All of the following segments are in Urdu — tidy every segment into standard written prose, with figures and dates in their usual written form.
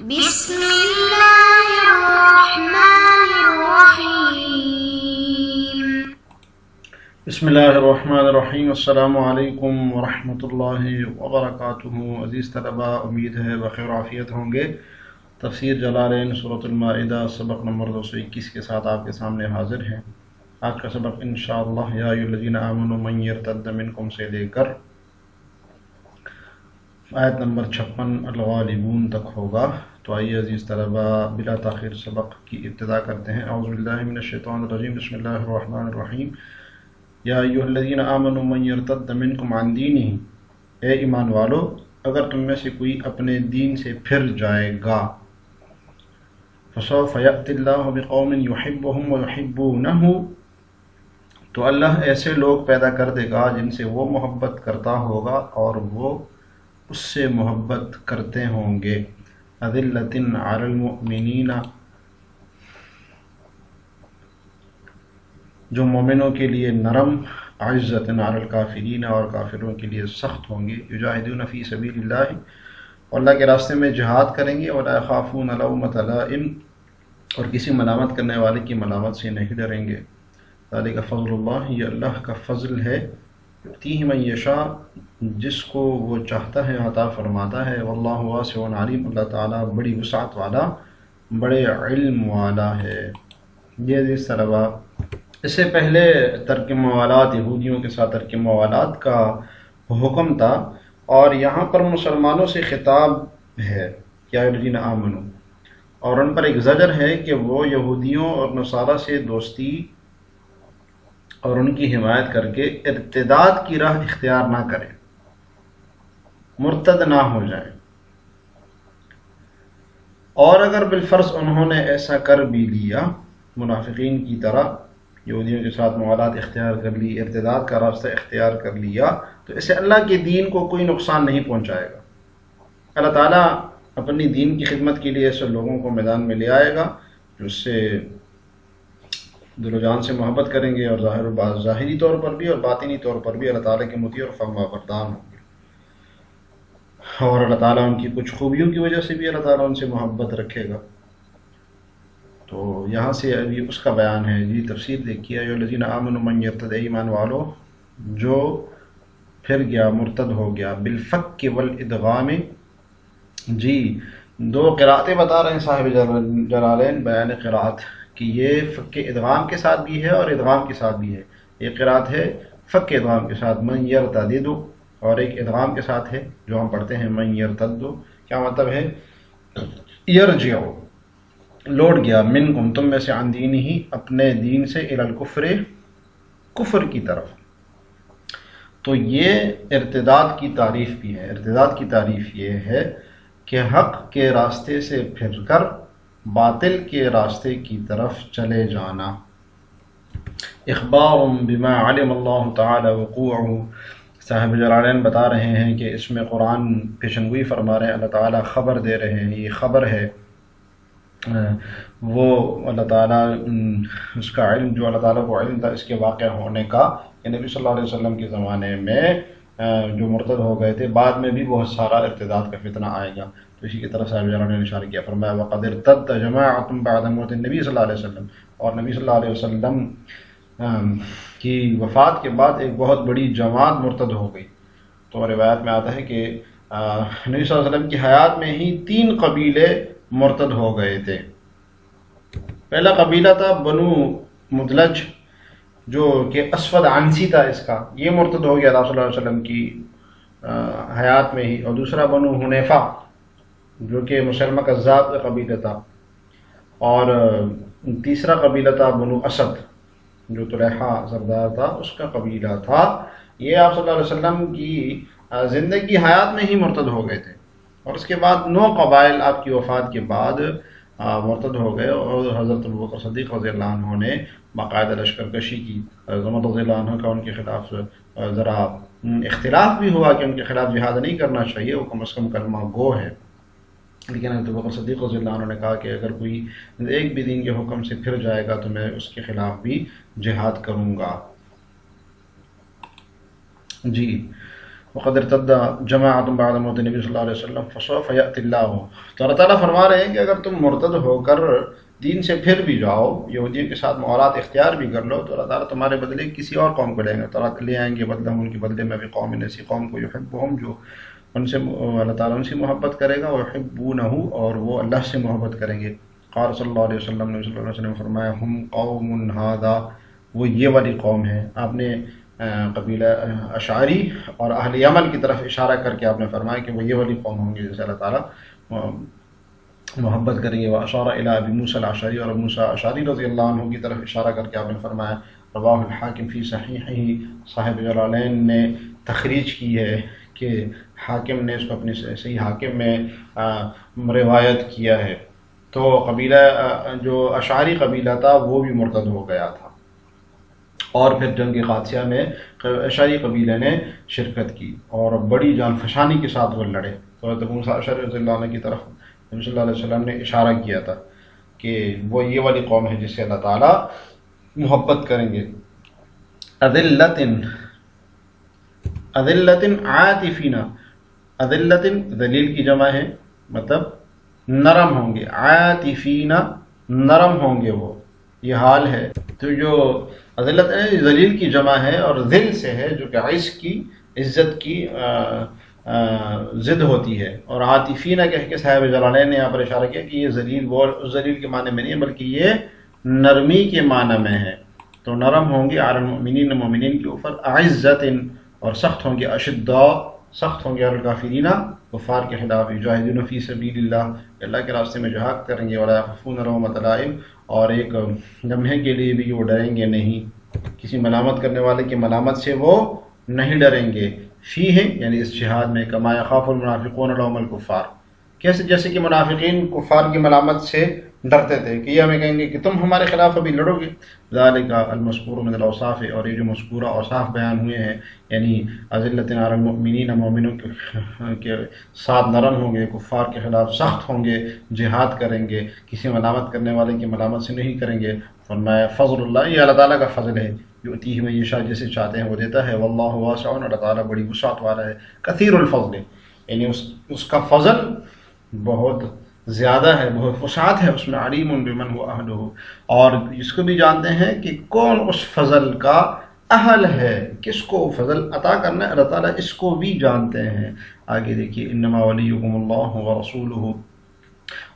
بسم اللہ الرحمن الرحیم۔ بسم اللہ الرحمن الرحیم۔ السلام علیکم ورحمۃ اللہ وبرکاتہ۔ عزیز طلباء، امید ہے بخیر و عافیت ہوں گے۔ تفسیر جلالین سورۃ المائدہ سبق نمبر 221 کے ساتھ آپ کے سامنے حاضر ہیں۔ آج کا سبق انشاءاللہ یا ایھا الذین آمنوا من یرتد منکم سے لے کر آیت نمبر 56 الغالبون تک ہوگا۔ تو آئیے عزیز طلباء بلا تاخیر سبق کی ابتدا کرتے ہیں۔ اعوذ باللہ من الشیطان الرجیم، بسم اللہ الرحمن الرحیم۔ یا ایھا الذین آمنوا من یرتد منکم عن دینہ، اے ایمان والو اگر تم میں سے کوئی اپنے دین سے پھر جائے گا، فسوف یأتی اللہ بقوم یحبہم ویحبونہ، تو اللہ ایسے لوگ پیدا کر دے گا جن سے وہ محبت کرتا ہوگا اور وہ اس سے محبت کرتے ہوں گے۔ اذلۃ علی المؤمنین، جو مومنوں کے لیے نرم، عزت علی الکافرین، اور کافروں کے لیے سخت ہوں گے۔ یجاہدون فی سبیل اللہ، اور اللہ کے راستے میں جہاد کریں گے۔ ولا یخافون لومۃ لائم، اور کسی ملامت کرنے والے کی ملامت سے نہیں ڈریں گے۔ ذالک فضل اللہ، یہ اللہ کا فضل ہے۔ یؤتیہ من یشاء، جس کو وہ چاہتا ہے عطا فرماتا ہے۔ واللہ واسع علیم، اللہ تعالیٰ بڑی وسعت والا، بڑے علم والا ہے۔ یہ عزیز طلباء، اس سے پہلے ترک موالات، یہودیوں کے ساتھ ترک موالات کا حکم تھا، اور یہاں پر مسلمانوں سے خطاب ہے یا الذین آمنوا، اور ان پر ایک زجر ہے کہ وہ یہودیوں اور نصارہ سے دوستی اور ان کی حمایت کر کے ارتداد کی راہ اختیار نہ کریں، مرتد نہ ہو جائیں، اور اگر بالفرض انہوں نے ایسا کر بھی لیا، منافقین کی طرح یہودیوں کے ساتھ موالات اختیار کر لی، ارتداد کا راستہ اختیار کر لیا، تو اسے اللہ کے دین کو کوئی نقصان نہیں پہنچائے گا۔ اللہ تعالیٰ اپنی دین کی خدمت کے لیے ایسے لوگوں کو میدان میں لے آئے گا جو اس سے دل و جان سے محبت کریں گے، اور ظاہری طور پر بھی اور باطنی طور پر بھی اللہ تعالیٰ کے مطیع اور فرما بردار ہوں گے، اور اللہ تعالیٰ ان کی کچھ خوبیوں کی وجہ سے بھی اللہ تعالیٰ ان سے محبت رکھے گا۔ تو یہاں سے ابھی اس کا بیان ہے۔ جی تفسیر دیکھیے، ایھا الذین آمنوا من یرتد، ایمان والو جو پھر گیا، مرتد ہو گیا، بالفک والادغام، جی دو قرأتیں بتا رہے ہیں صاحب جلالین بیان قرأت کہ یہ فک ادغام کے ساتھ بھی ہے اور ادغام کے ساتھ بھی ہے۔ ایک قرأت ہے فک ادغام کے ساتھ من یرتد، اور ایک ادغام کے ساتھ ہے جو ہم پڑھتے ہیں من یرتد۔ کیا مطلب ہے؟ یرجع، لوٹ گیا، منکم تم میں سے، عن دینہ اپنے دین سے، الی الکفر کفر کی طرف۔ تو یہ ارتداد کی تعریف بھی ہے۔ ارتداد کی تعریف یہ ہے کہ حق کے راستے سے پھر کر باطل کے راستے کی طرف چلے جانا۔ اخبار بما علم اللہ تعالی وقوعہ، صاحب جلالین بتا رہے ہیں کہ اس میں قرآن پیشنگوئی فرما رہے ہیں، اللہ تعالیٰ خبر دے رہے ہیں، یہ خبر ہے، وہ اللہ تعالیٰ اس کا علم، جو اللہ تعالیٰ کو علم تھا اس کے واقع ہونے کا، کہ نبی صلی اللہ علیہ وسلم کے زمانے میں جو مرتد ہو گئے تھے، بعد میں بھی بہت سارا ارتداد کا فتنہ آئے گا۔ تو اسی کی طرف صاحب جلالین نے اشارہ کیا، فرمایا وقد ارتد جماعۃ بعد موت النبی صلی اللہ علیہ وسلم، اور نبی صلی اللہ علیہ وسلم کی وفات کے بعد ایک بہت بڑی جماعت مرتد ہو گئی۔ تو روایت میں آتا ہے کہ نبی صلی اللہ علیہ وسلم کی حیات میں ہی 3 قبیلے مرتد ہو گئے تھے۔ پہلا قبیلہ تھا بنو مدلج، جو کہ اسود عنسی تھا اس کا، یہ مرتد ہو گیا آپ صلی اللہ علیہ وسلم کی حیات میں ہی۔ اور دوسرا بنو حنیفہ، جو کہ مسلمہ کذاب کا قبیلہ تھا، اور تیسرا قبیلہ تھا بنو اسد، جو طلحہ سردار تھا اس کا قبیلہ تھا۔ یہ آپ صلی اللہ علیہ وسلم کی زندگی حیات میں ہی مرتد ہو گئے تھے، اور اس کے بعد 9 قبائل آپ کی وفات کے بعد مرتد ہو گئے، اور حضرت ابوبکر صدیق رضی اللہ عنہ نے باقاعدہ لشکر کشی کی۔ عمر رضی اللہ عنہ کا ان کے خلاف ذرا اختلاف بھی ہوا کہ ان کے خلاف جہاد نہیں کرنا چاہیے، وہ کم از کم کلمہ گو ہے، لیکن حضرت ابوبکر صدیق رضی اللہ عنہ نے کہا کہ اگر کوئی ایک بھی دین کے حکم سے پھر جائے گا تو میں اس کے خلاف بھی جہاد کروں گا۔ جی وقد ارتد جماعت بعد موت نبی صلی اللہ علیہ وسلم فسوف یأتی اللہ. تو اللہ تعالیٰ فرما رہے ہیں کہ اگر تم مرتد ہو کر دین سے پھر بھی جاؤ، یہودیوں کے ساتھ موالات اختیار بھی کر لو، تو اللہ تعالیٰ تمہارے بدلے کسی اور قوم کو لیں گے، تعالیٰ لے آئیں گے بدلہ ان کے بدلے میں بھی قوم ایسی قوم کو یحبہم، جو ان سے اللہ تعالیٰ ان سے محبت کرے گا، ویحبونہ، اور وہ اللہ سے محبت کریں گے. قال صلی اللہ علیہ وسلم، نبی صلی اللہ علیہ وسلم نے فرمایا ہم قوم ھذا، وہ یہ والی قوم ہے. آپ نے قبیلہ اشعری اور اہل یمن کی طرف اشارہ کر کے آپ نے فرمایا کہ وہ یہ والی قوم ہوں گے جیسے اللہ تعالیٰ محبت کریں گے. واشار الی ابی موسیٰ الاشعری، اور موسیٰ اشعری رضی اللہ عنہ کی طرف اشارہ کر کے آپ نے فرمایا. رواہ الحاکم فی صحیحہ، صاحب جلالین نے تخریج کی ہے کہ حاکم نے اس کو اپنی صحیح حاکم میں روایت کیا ہے. تو قبیلہ جو اشعری قبیلہ تھا وہ بھی مرتد ہو گیا تھا، اور پھر جنگ قادسیہ میں اشعری قبیلے نے شرکت کی اور بڑی جان فشانی کے ساتھ وہ لڑے. تو حضرت موسیٰ اشعری رضی اللہ عنہ کی طرف نبی صلی اللہ علیہ وسلم نے اشارہ کیا تھا کہ وہ یہ والی قوم ہے جس سے اللہ تعالیٰ محبت کریں گے. اذلتن عاطفین، اذلتن ذلیل کی جمع ہے، مطلب نرم ہوں گے، عاطفین نرم ہوں گے، وہ یہ حال ہے. تو جو اذلت ذلیل کی جمع ہے اور ذل سے ہے جو کہ عز کی، عزت کی ضد ہوتی ہے. اور عاطفینہ کہہ کے صاحب جلالین نے یہاں پر اشارہ کیا کہ یہ ذلیل وہ ذلیل کے معنی میں نہیں ہے بلکہ یہ نرمی کے معنی میں ہے. تو نرم ہوں گے علی المؤمنین، مومنین کے اوپر، اعزت، اور سخت ہوں گے، اشداء، سخت ہوں گے علی الکافرین، کفار کے خلاف. یجاہدون فی سبیل اللہ، اللہ کے راستے میں جہاد کریں گے. ولا یخافون لومۃ لائم، اور ایک لمحے کے لیے بھی وہ ڈریں گے نہیں، کسی ملامت کرنے والے کی ملامت سے وہ نہیں ڈریں گے. فی ہے یعنی اس جہاد میں، کما یخاف المنافقون لوم الکفار، کیسے جیسے کہ منافقین کفار کی ملامت سے ڈرتے تھے کہ یہ ہمیں کہیں گے کہ تم ہمارے خلاف ابھی لڑو گے. ذالک المذکور من الاوصاف، اور یہ جو مذکورہ اوصاف بیان ہوئے ہیں، یعنی اذلۃ علی المؤمنین، مومنوں کے ساتھ نرم ہوں گے، کفار کے خلاف سخت ہوں گے، جہاد کریں گے، کسی ملامت کرنے والے کی ملامت سے نہیں کریں گے. فرمایا فضل اللہ، یہ اللہ تعالیٰ کا فضل ہے، یؤتیہ من یشاء، جسے چاہتے ہیں وہ دیتا ہے. واللہ واسع، اللہ تعالیٰ بڑی وسعت والا ہے. کثیر الفضل، یعنی اس کا فضل بہت زیادہ ہے، بہت وسعت ہے اس میں. علیم بمن هو اہلہ، اور اس کو بھی جانتے ہیں کہ کون اس فضل کا اہل ہے، کس کو فضل عطا کرنا ہے، اللہ تعالیٰ اس کو بھی جانتے ہیں. آگے دیکھیے انما ولیکم اللہ ورسولہ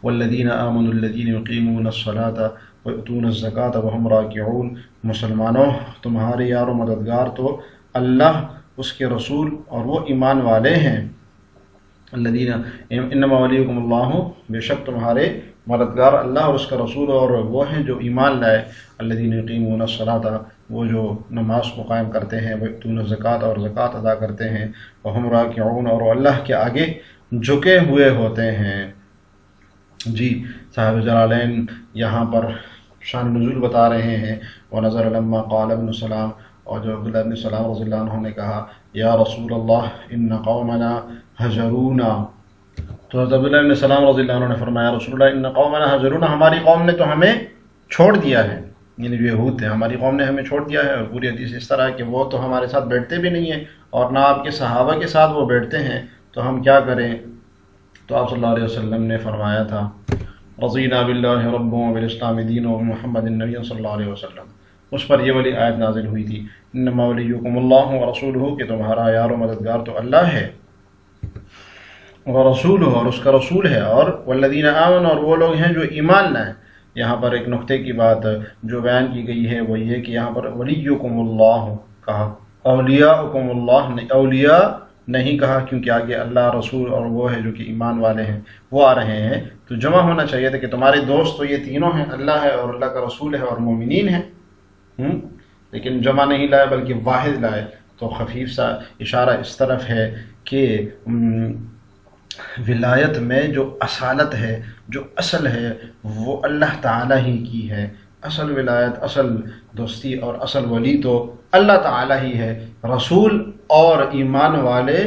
والذین آمنوا الذین یقیمون الصلاۃ ویؤتون الزکاۃ وہم راکعون. مسلمانوں، تمہارے یار و مددگار تو اللہ، اس کے رسول اور وہ ایمان والے ہیں. الذین انما ولیکم اللہ، بے شک تمہارے مددگار اللہ اور اس کا رسول اور وہ ہیں جو ایمان لائے. الذین یقیمون الصلاۃ، وہ جو نماز کو قائم کرتے ہیں، ویؤتون الزکاۃ، اور زکوٰۃ ادا کرتے ہیں، وہم راکعون، اور وہ اللہ کے آگے جھکے ہوئے ہوتے ہیں. جی صاحب جلالین یہاں پر شان نزول بتا رہے ہیں. ونظر لما قال ابن سلام، اور جو عبداللہ ابن سلام رضی اللہ عنہ نے کہا یا رسول اللہ ان قومنا ہجرونا، تو حضرت عبداللہ ابن سلام رضی اللہ عنہ نے فرمایا رسول اللہ ان قومنا ہجرونا، ہماری قوم نے تو ہمیں چھوڑ دیا ہے، یعنی جو یہود تھے ہماری قوم نے ہمیں چھوڑ دیا ہے. اور پوری حدیث اس طرح کہ وہ تو ہمارے ساتھ بیٹھتے بھی نہیں ہیں اور نہ آپ کے صحابہ کے ساتھ وہ بیٹھتے ہیں، تو ہم کیا کریں. تو آپ صلی اللہ علیہ وسلم نے فرمایا تھا رضینا باللہ رب وبالاسلام دین وبمحمد النبی صلی اللہ علیہ وسلم. اس پر یہ والی آیت نازل ہوئی تھی انما ولیکم اللہ ورسولہ، کہ تمہارا یار و مددگار تو اللہ ہے، ورسولہ، اور اس کا رسول ہے، اور والذین آمنوا، اور وہ لوگ ہیں جو ایمان لائیں. یہاں پر ایک نقطے کی بات جو بیان کی گئی ہے وہ یہ کہ یہاں پر ولیکم اللہ کہا، اولیاءکم اللہ اولیاء نہیں کہا، کیونکہ آگے اللہ رسول اور وہ ہے جو کہ ایمان والے ہیں وہ آ رہے ہیں. تو جمع ہونا چاہیے تھا کہ تمہارے دوست تو یہ تینوں ہیں، اللہ ہے اور اللہ کا رسول ہے اور مومنین ہیں، لیکن جمع نہیں لائے بلکہ واحد لائے. تو خفیف سا اشارہ اس طرف ہے کہ ولایت میں جو اصالت ہے، جو اصل ہے، وہ اللہ تعالیٰ ہی کی ہے. اصل ولایت، اصل دوستی اور اصل ولی تو اللہ تعالیٰ ہی ہے. رسول اور ایمان والے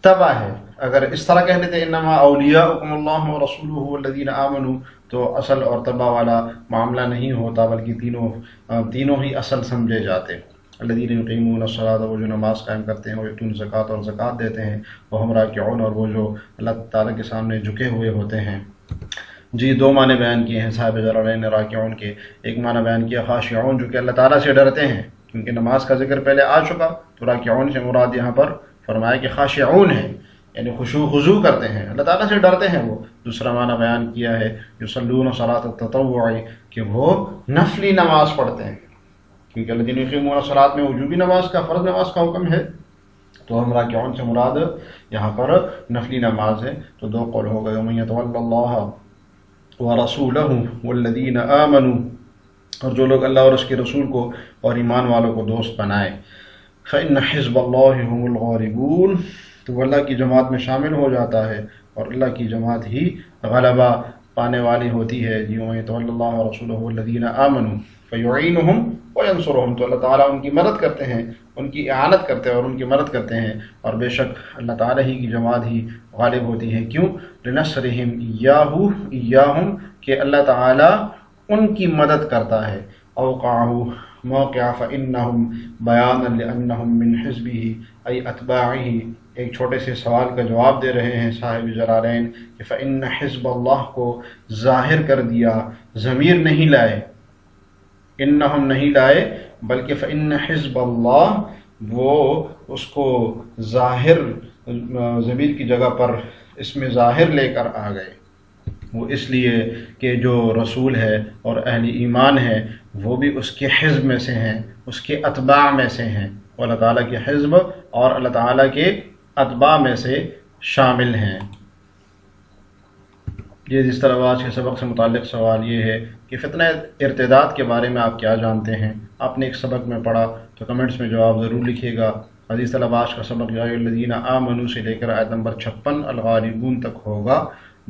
تبع ہے. اگر اس طرح کہہ لیتے انما اولیاءکم اللہ ورسولہ والذین آمنوا، تو اصل اور تبع والا معاملہ نہیں ہوتا بلکہ تینوں ہی اصل سمجھے جاتے. الذین یقیمون الصلاۃ، وہ جو نماز قائم کرتے ہیں، ویؤتون الزکوٰۃ، اور زکوٰۃ دیتے ہیں، وہم راکعون، اور وہ جو اللہ تعالیٰ کے سامنے جھکے ہوئے ہوتے ہیں۔ جی دو معنی بیان کیے ہیں صاحب جلالین نے راکعون کے۔ ایک معنی بیان کیا خاشعون، جو کہ اللہ تعالیٰ سے ڈرتے ہیں، کیونکہ نماز کا ذکر پہلے آ چکا، تو راکعون سے مراد یہاں پر فرمایا کہ خاشعون ہیں، یعنی خشوع خضوع کرتے ہیں، اللہ تعالیٰ سے ڈرتے ہیں وہ۔ دوسرا معنی بیان کیا ہے یصلون صلاۃ التطوع، کہ وہ نفلی نماز پڑھتے ہیں، کیونکہ الذین یقیمون الصلاۃ میں وجوبی نماز کا، فرض نماز کا حکم ہے، تو ہم راکعون سے مراد یہاں پر نفلی نماز ہے۔ تو دو قول ہو گئے، ومن یتول اللہ ورسولہ والذین آمنوا، اور جو لوگ اللہ اور اس کے رسول کو اور ایمان والوں کو دوست بنائے، فإن حزب اللہ هم الغالبون، تو وہ اللہ کی جماعت میں شامل ہو جاتا ہے، اور اللہ کی جماعت ہی غلبہ پانے والی ہوتی ہے۔ جی ومن یتول اللہ ورسولہ والذین آمنوا فیعینہم وینصرہم، تو اللہ تعالیٰ ان کی مدد کرتے ہیں، ان کی اعانت کرتے ہیں اور ان کی مدد کرتے ہیں، اور بے شک اللہ تعالیٰ ہی کی جماعت ہی غالب ہوتی ہے۔ کیوں؟ لنصرہم ایاہم، کہ اللہ تعالیٰ ان کی مدد کرتا ہے۔ اوقعہ موقع فإنہم بیانا لأنہم من حزبہ ای اتباعہ، ایک چھوٹے سے سوال کا جواب دے رہے ہیں صاحب جلالین کہ فإن حزب اللہ کو ظاہر کر دیا، ضمیر نہیں لائے، انہم نہیں لائے، بلکہ فإن حزب اللہ، وہ اس کو ظاہر ضمیر کی جگہ پر اس میں ظاہر لے کر آ گئے۔ وہ اس لیے کہ جو رسول ہے اور اہل ایمان ہے وہ بھی اس کے حزب میں سے ہیں، اس کے اتباع میں سے ہیں، وہ اللہ تعالیٰ کے حزب اور اللہ تعالیٰ کے اتباع میں سے شامل ہیں۔ یہ جس طرح آج کے سبق سے متعلق سوال یہ ہے کہ فتنہ ارتداد کے بارے میں آپ کیا جانتے ہیں؟ آپ نے ایک سبق میں پڑھا تو کمنٹس میں جواب ضرور لکھیے گا۔ حدیث طلب آج کا سبق یا الذین آمنوا سے لے کر آیت نمبر 56 الغالبون تک ہوگا۔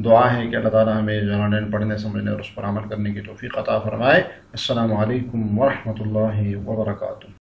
دعا ہے کہ اللہ تعالیٰ ہمیں جلالین پڑھنے سمجھنے اور اس پر عمل کرنے کی توفیق عطا فرمائے۔ السلام علیکم ورحمۃ اللہ وبرکاتہ۔